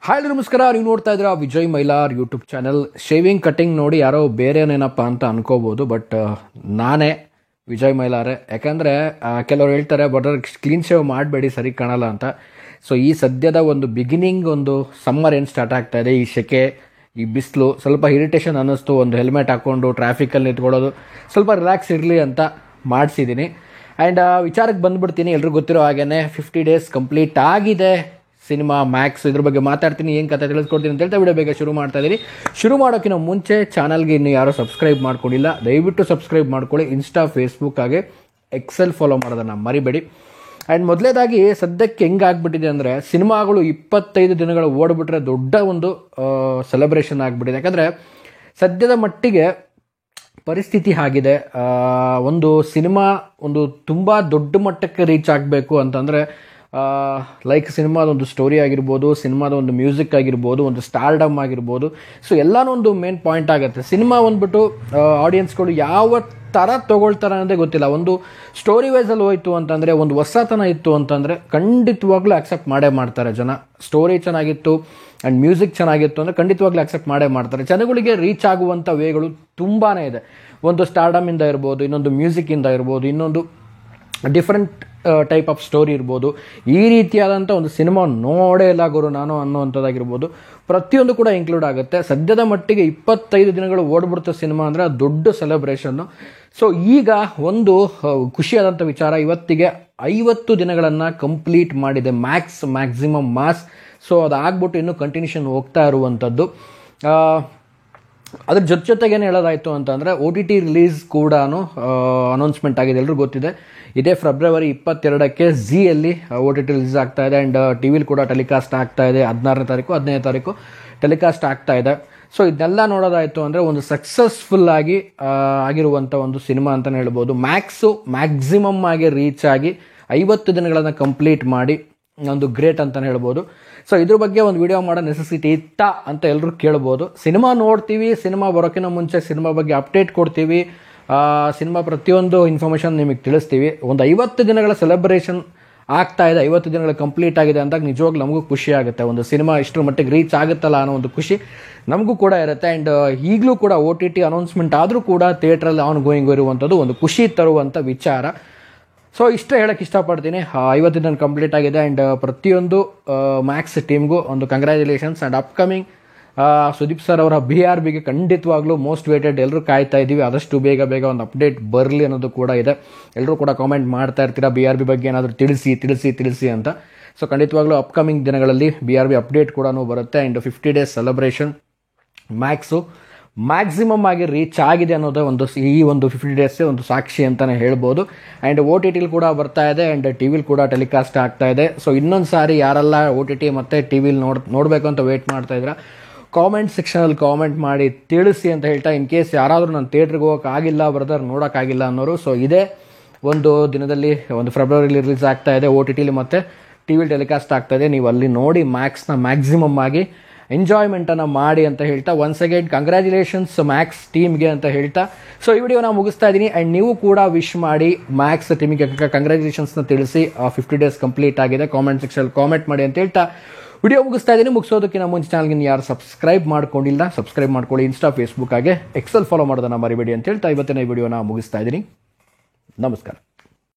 Hi ನಮಸ್ಕಾರ, ನೀವು ನೋಡ್ತಾ ಇದ್ದೀರಾ Vijay Mylar YouTube channel. Shaving cutting ನೋಡಿ ಯಾರೋ ಬೇರೆನೇನಪ್ಪ ಅಂತ ಅನ್ಕೋಬೋದು, ಬಟ್ ನಾನೇ ವಿಜಯ್ ಮೈಲಾರೇ. ಯಾಕಂದರೆ ಕೆಲವರು ಹೇಳ್ತಾರೆ ಬಟ್ ಕ್ಲೀನ್ ಶೇವ್ ಮಾಡಬೇಡಿ, ಸರಿ ಕಾಣಲ್ಲ ಅಂತ. ಸೊ ಈ ಸದ್ಯದ ಒಂದು ಬಿಗಿನಿಂಗ್, ಒಂದು ಸಮ್ಮರ್ ಏನು ಸ್ಟಾರ್ಟ್ ಆಗ್ತಾ ಇದೆ, ಈ ಸೆಕೆ, ಈ ಬಿಸಿಲು, ಸ್ವಲ್ಪ ಇರಿಟೇಷನ್ ಅನ್ನಿಸ್ತು. ಒಂದು ಹೆಲ್ಮೆಟ್ ಹಾಕ್ಕೊಂಡು ಟ್ರಾಫಿಕಲ್ಲಿ ನಿಂತ್ಕೊಳ್ಳೋದು ಸ್ವಲ್ಪ ರಿಲ್ಯಾಕ್ಸ್ ಇರಲಿ ಅಂತ ಮಾಡಿಸಿದ್ದೀನಿ. ಆ್ಯಂಡ್ ವಿಚಾರಕ್ಕೆ ಬಂದುಬಿಡ್ತೀನಿ. ಎಲ್ರಿಗೂ ಗೊತ್ತಿರೋ ಹಾಗೇ 50 ಡೇಸ್ ಕಂಪ್ಲೀಟ್ ಆಗಿದೆ ಸಿನಿಮಾ ಮ್ಯಾಕ್ಸ್. ಇದ್ರ ಬಗ್ಗೆ ಮಾತಾಡ್ತೀನಿ, ಏನು ಕತೆ ತಿಳಿಸ್ಕೊಡ್ತೀನಿ ಅಂತ ಹೇಳ್ತಾ ವಿಡಿಯೋ ಬೇಗ ಶುರು ಮಾಡ್ತಾ ಇದ್ದೀನಿ. ಶುರು ಮಾಡೋಕ್ಕಿಂತ ಮುಂಚೆ ಚಾನಲ್ಗೆ ಇನ್ನೂ ಯಾರೋ ಸಬ್ಸ್ಕ್ರೈಬ್ ಮಾಡ್ಕೊಂಡಿಲ್ಲ, ದಯವಿಟ್ಟು ಸಬ್ಸ್ಕ್ರೈಬ್ ಮಾಡ್ಕೊಳ್ಳಿ. ಇನ್ಸ್ಟಾ, ಫೇಸ್ಬುಕ್ ಹಾಗೆ ಎಕ್ಸೆಲ್ ಫಾಲೋ ಮಾಡೋದನ್ನು ಮರಿಬೇಡಿ. ಆ್ಯಂಡ್ ಮೊದಲೇದಾಗಿ ಸದ್ಯಕ್ಕೆ ಹೆಂಗಾಗ್ಬಿಟ್ಟಿದೆ ಅಂದರೆ, ಸಿನಿಮಾಗಳು 25 ದಿನಗಳು ಓಡಿಬಿಟ್ರೆ ದೊಡ್ಡ ಒಂದು ಸೆಲೆಬ್ರೇಷನ್ ಆಗಿಬಿಟ್ಟಿದೆ. ಯಾಕಂದರೆ ಸದ್ಯದ ಮಟ್ಟಿಗೆ ಪರಿಸ್ಥಿತಿ ಆಗಿದೆ. ಒಂದು ಸಿನಿಮಾ ಒಂದು ತುಂಬ ದೊಡ್ಡ ಮಟ್ಟಕ್ಕೆ ರೀಚ್ ಆಗಬೇಕು ಅಂತಂದರೆ, ಲೈಕ್ ಸಿನಿಮಾದೊಂದು ಸ್ಟೋರಿ ಆಗಿರ್ಬೋದು, ಸಿನಿಮಾದ ಒಂದು ಮ್ಯೂಸಿಕ್ ಆಗಿರ್ಬೋದು, ಒಂದು ಸ್ಟಾರ್ಡಮ್ ಆಗಿರ್ಬೋದು. ಸೊ ಎಲ್ಲನೂ ಒಂದು ಮೇನ್ ಪಾಯಿಂಟ್ ಆಗುತ್ತೆ. ಸಿನಿಮಾ ಬಂದ್ಬಿಟ್ಟು ಆಡಿಯನ್ಸ್ಗಳು ಯಾವ ಥರ ತೊಗೊಳ್ತಾರೆ ಅನ್ನೋದೇ ಗೊತ್ತಿಲ್ಲ. ಒಂದು ಸ್ಟೋರಿ ವೈಸಲ್ಲಿ ಹೋಯ್ತು ಅಂತಂದರೆ, ಒಂದು ಹೊಸತನ ಇತ್ತು ಅಂತಂದರೆ ಖಂಡಿತವಾಗ್ಲೂ ಅಕ್ಸೆಪ್ಟ್ ಮಾಡೇ ಮಾಡ್ತಾರೆ ಜನ. ಸ್ಟೋರಿ ಚೆನ್ನಾಗಿತ್ತು ಆ್ಯಂಡ್ ಮ್ಯೂಸಿಕ್ ಚೆನ್ನಾಗಿತ್ತು ಅಂದರೆ ಖಂಡಿತವಾಗ್ಲೂ ಅಕ್ಸೆಪ್ಟ್ ಮಾಡೇ ಮಾಡ್ತಾರೆ. ಜನಗಳಿಗೆ ರೀಚ್ ಆಗುವಂಥ ವೇಗಳು ತುಂಬಾ ಇದೆ. ಒಂದು ಸ್ಟಾರ್ಡಮಿಂದ ಇರ್ಬೋದು, ಇನ್ನೊಂದು ಮ್ಯೂಸಿಕ್ಕಿಂದ ಇರ್ಬೋದು, ಇನ್ನೊಂದು ಡಿಫ್ರೆಂಟ್ ಟೈಪ್ ಆಫ್ ಸ್ಟೋರಿ ಇರ್ಬೋದು. ಈ ರೀತಿಯಾದಂಥ ಒಂದು ಸಿನಿಮಾ ನೋಡೇ ಇಲ್ಲ ಗುರು ನಾನು ಅನ್ನೋವಂಥದ್ದಾಗಿರ್ಬೋದು, ಪ್ರತಿಯೊಂದು ಕೂಡ ಇನ್ಕ್ಲೂಡ್ ಆಗುತ್ತೆ. ಸದ್ಯದ ಮಟ್ಟಿಗೆ 25 ದಿನಗಳು ಓಡ್ಬಿಡ್ತ ಸಿನಿಮಾ ಅಂದರೆ ಅದು ದೊಡ್ಡ ಸೆಲೆಬ್ರೇಷನ್ನು. ಸೊ ಈಗ ಒಂದು ಖುಷಿಯಾದಂಥ ವಿಚಾರ, ಇವತ್ತಿಗೆ 50 ದಿನಗಳನ್ನು ಕಂಪ್ಲೀಟ್ ಮಾಡಿದೆ ಮ್ಯಾಕ್ಸಿಮಮ್ ಮಾಸ್. ಸೊ ಅದಾಗ್ಬಿಟ್ಟು ಇನ್ನೂ ಕಂಟಿನ್ಯೂಷನ್ ಹೋಗ್ತಾ ಇರುವಂಥದ್ದು. ಅದ್ರ ಜೊತೆಗೇನು ಹೇಳೋದಾಯಿತು ಅಂತಂದರೆ, OTT ರಿಲೀಸ್ ಕೂಡ ಅನೌನ್ಸ್ಮೆಂಟ್ ಆಗಿದೆ, ಎಲ್ರಿಗೂ ಗೊತ್ತಿದೆ. ಇದೇ ಫೆಬ್ರವರಿ 22ಕ್ಕೆ ಝೀಯಲ್ಲಿ OTT ರಿಲೀಸ್ ಆಗ್ತಾ ಇದೆ. ಆ್ಯಂಡ್ ಟಿ ವಿಲಿ ಕೂಡ ಟೆಲಿಕಾಸ್ಟ್ ಆಗ್ತಾ ಇದೆ. 16ನೇ ತಾರೀಕು 15ನೇ ತಾರೀಕು ಟೆಲಿಕಾಸ್ಟ್ ಆಗ್ತಾ ಇದೆ. ಸೊ ಇದನ್ನೆಲ್ಲ ನೋಡೋದಾಯಿತು ಅಂದರೆ ಒಂದು ಸಕ್ಸಸ್ಫುಲ್ ಆಗಿರುವಂಥ ಒಂದು ಸಿನಿಮಾ ಅಂತಲೇ ಹೇಳ್ಬೋದು. ಮ್ಯಾಕ್ಸಿಮಮ್ ಆಗಿ ರೀಚ್ ಆಗಿ 50 ದಿನಗಳನ್ನು ಕಂಪ್ಲೀಟ್ ಮಾಡಿ ಒಂದು ಗ್ರೇಟ್ ಅಂತಲೇ ಹೇಳ್ಬೋದು. ಸೊ ಇದ್ರ ಬಗ್ಗೆ ಒಂದು ವಿಡಿಯೋ ಮಾಡೋ ನೆಸೆಸಿಟಿ ಇತ್ತಾ ಅಂತ ಎಲ್ಲರೂ ಕೇಳ್ಬೋದು. ಸಿನಿಮಾ ನೋಡ್ತೀವಿ, ಸಿನಿಮಾ ಬರೋಕ್ಕಿಂತ ಮುಂಚೆ ಸಿನಿಮಾ ಬಗ್ಗೆ ಅಪ್ಡೇಟ್ ಕೊಡ್ತೀವಿ, ಸಿನಿಮಾ ಪ್ರತಿಯೊಂದು ಇನ್ಫಾರ್ಮೇಷನ್ ನಿಮಗೆ ತಿಳಿಸ್ತೀವಿ. ಒಂದು 50 ದಿನಗಳ ಸೆಲೆಬ್ರೇಷನ್ ಆಗ್ತಾ ಇದೆ, 50 ದಿನಗಳು ಕಂಪ್ಲೀಟ್ ಆಗಿದೆ ಅಂದಾಗ ನಿಜವಾಗ್ಲೂ ನಮಗೂ ಖುಷಿ ಆಗುತ್ತೆ. ಒಂದು ಸಿನಿಮಾ ಇಷ್ಟರ ಮಟ್ಟಿಗೆ ರೀಚ್ ಆಗುತ್ತಲ್ಲ ಅನ್ನೋ ಒಂದು ಖುಷಿ ನಮಗೂ ಕೂಡ ಇರುತ್ತೆ. ಆ್ಯಂಡ್ ಈಗಲೂ ಕೂಡ OTT ಅನೌನ್ಸ್ಮೆಂಟ್ ಆದರೂ ಕೂಡ ಥಿಯೇಟ್ರಲ್ಲಿ ಆನ್ ಗೋಯಿಂಗ್ ಇರುವಂಥದ್ದು ಒಂದು ಖುಷಿ ತರುವಂಥ ವಿಚಾರ. ಸೊ ಇಷ್ಟೇ ಹೇಳಕ್ಕೆ ಇಷ್ಟಪಡ್ತೀನಿ. 50 ದಿನ ಕಂಪ್ಲೀಟ್ ಆಗಿದೆ. ಆ್ಯಂಡ್ ಪ್ರತಿಯೊಂದು ಮ್ಯಾಕ್ಸ್ ಟೀಮ್ಗೂ ಒಂದು congratulations. And upcoming Sudeep sir ಅವರ BRBಗೆ ಖಂಡಿತವಾಗ್ಲೂ ಮೋಸ್ಟ್ ವೇಟೆಡ್, ಎಲ್ಲರೂ ಕಾಯ್ತಾ ಇದ್ದೀವಿ. ಆದಷ್ಟು ಬೇಗ ಒಂದು ಅಪ್ಡೇಟ್ ಬರಲಿ ಅನ್ನೋದು ಕೂಡ ಇದೆ. ಎಲ್ಲರೂ ಕೂಡ ಕಾಮೆಂಟ್ ಮಾಡ್ತಾ ಇರ್ತೀರಾ BRB ಬಗ್ಗೆ ಏನಾದರೂ ತಿಳಿಸಿ ಅಂತ. ಸೊ ಖಂಡಿತವಾಗ್ಲೂ ಅಪ್ಕಮಿಂಗ್ ದಿನಗಳಲ್ಲಿ BRB ಅಪ್ಡೇಟ್ ಕೂಡ ಬರುತ್ತೆ. ಆ್ಯಂಡ್ 50 ಡೇಸ್ ಸೆಲೆಬ್ರೇಷನ್ ಮ್ಯಾಕ್ಸಿಮಮ್ ಆಗಿ ರೀಚ್ ಆಗಿದೆ ಅನ್ನೋದು ಈ ಒಂದು 50 ಡೇಸ್ ಒಂದು ಸಾಕ್ಷಿ ಅಂತಲೇ ಹೇಳ್ಬೋದು. ಆ್ಯಂಡ್ OTT ಕೂಡ ಬರ್ತಾ ಇದೆ. ಆ್ಯಂಡ್ ಟಿ ವಿಲಿ ಕೂಡ ಟೆಲಿಕಾಸ್ಟ್ ಆಗ್ತಾ ಇದೆ. ಸೊ ಇನ್ನೊಂದು ಸಾರಿ ಯಾರೆಲ್ಲ OTT ಮತ್ತು ಟಿ ವಿಲಿ ನೋಡಬೇಕು ಅಂತ ವೇಟ್ ಮಾಡ್ತಾ ಇದ್ದೀರಾ, ಕಾಮೆಂಟ್ ಸೆಕ್ಷನಲ್ಲಿ ಕಾಮೆಂಟ್ ಮಾಡಿ ತಿಳಿಸಿ ಅಂತ ಹೇಳ್ತಾ, ಇನ್ ಕೇಸ್ ಯಾರಾದರೂ ನಾನು ಥಿಯೇಟ್ರಿಗೆ ಹೋಗೋಕ್ಕಾಗಿಲ್ಲ ಬ್ರದರ್, ನೋಡೋಕ್ಕಾಗಿಲ್ಲ ಅನ್ನೋರು, ಸೊ ಇದೇ ಒಂದು ದಿನದಲ್ಲಿ ಒಂದು ಫೆಬ್ರವರಿಲಿ ರಿಲೀಸ್ ಆಗ್ತಾ ಇದೆ, OTTಲಿ ಮತ್ತು ಟಿ ವಿಲಿ ಟೆಲಿಕಾಸ್ಟ್ ಆಗ್ತಾ ಇದೆ. ನೀವು ಅಲ್ಲಿ ನೋಡಿ ಮ್ಯಾಕ್ಸಿಮಮ್ ಆಗಿ ಎಂಜಾಯ್ಮೆಂಟನ್ನು ಮಾಡಿ ಅಂತ ಹೇಳ್ತಾ, ಒನ್ಸ್ ಅಗೇನ್ ಕಂಗ್ರ್ಯಾಚುಲೇಷನ್ಸ್ ಮ್ಯಾಕ್ಸ್ ಟೀಮ್ಗೆ ಅಂತ ಹೇಳ್ತಾ, ಸೊ ಈ ವಿಡಿಯೋನ ಮುಗಿಸ್ತಾ ಇದ್ದೀನಿ. ಆ್ಯಂಡ್ ನೀವು ಕೂಡ ವಿಶ್ ಮಾಡಿ ಮ್ಯಾಕ್ಸ್ ಟೀಮಿಗೆ ಕಂಗ್ರ್ಯಾಚುಲೇಷನ್ಸ್ನ ತಿಳಿಸಿ. 50 ಡೇಸ್ ಕಂಪ್ಲೀಟ್ ಆಗಿದೆ, ಕಾಮೆಂಟ್ ಸೆಕ್ಷನ್ ಕಾಮೆಂಟ್ ಮಾಡಿ ಅಂತ ಹೇಳ್ತಾ ವಿಡಿಯೋ ಮುಗಿಸ್ತಾ ಇದ್ದೀನಿ. ಮುಗಿಸೋದಕ್ಕಿಂತ ಮುಂಚೆ ಚಾನಲ್ಗೆ ಯಾರು ಸಬ್ಸ್ಕ್ರೈಬ್ ಮಾಡ್ಕೊಂಡಿಲ್ಲ, ಸಬ್ಸ್ಕ್ರೈಬ್ ಮಾಡ್ಕೊಳ್ಳಿ. ಇನ್ಸ್ಟಾ, ಫೇಸ್ಬುಕ್ ಹಾಗೆ ಎಕ್ಸೆಲ್ ಫಾಲೋ ಮಾಡೋದನ್ನು ಮರಿಬೇಡಿ ಅಂತ ಹೇಳ್ತಾ ಇವತ್ತಿನ ಈ ವಿಡಿಯೋನ ಮುಗಿಸ್ತಾ ಇದ್ದೀನಿ. ನಮಸ್ಕಾರ.